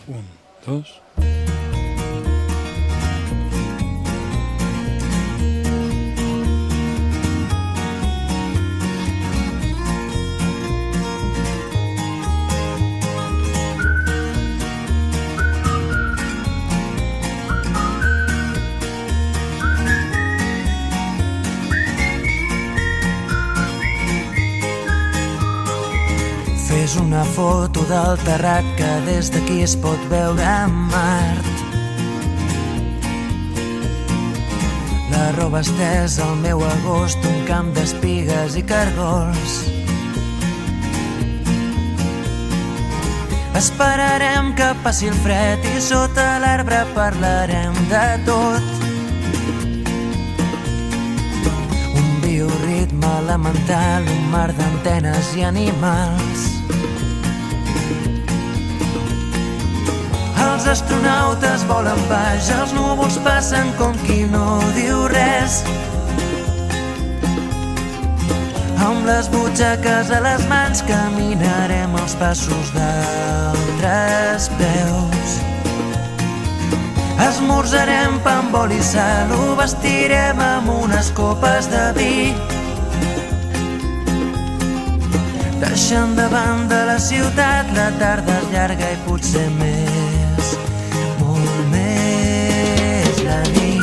Un, dos... Fes una foto del terrat que des d'aquí es pot veure en Mart. La roba estesa al meu agost, un camp d'espigues i cargols. Esperarem que passi el fred i sota l'arbre parlarem de tot. Un bioritme elemental, un mar d'antenes i animals. Els astronautes volen baix, els núvols passen com qui no diu res. Amb les butxaques a les mans caminarem els passos d'altres peus. Esmorzarem pa amb oli i sal, ho vestirem amb unes copes de vi. Deixant de banda la ciutat, la tarda és llarga i potser més, molt més la nit.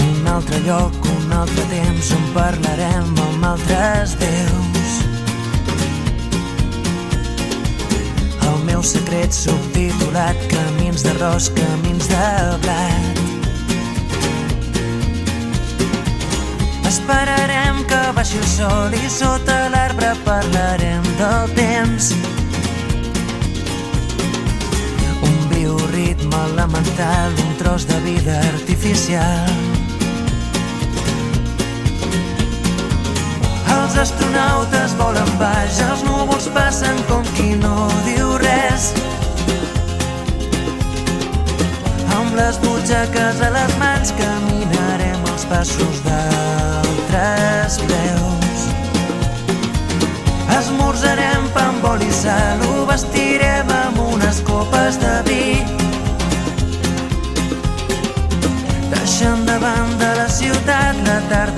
Un altre lloc, un altre temps on parlarem amb altres veus. El meu secret subtitulat, camins d'arròs, camins de blat. Esperarem que baixi el sol i sota l'arbre parlarem del temps. Un bioritme elemental, un tros de vida artificial. Els astronautes volen baix, els núvols passen com qui no diu res. Amb les butxaques a les mans caminarem els passos d'altres peus. Esmorzarem pa amb oli i sal, ho vestirem amb unes copes de vi. Deixant de banda la ciutat, la tarda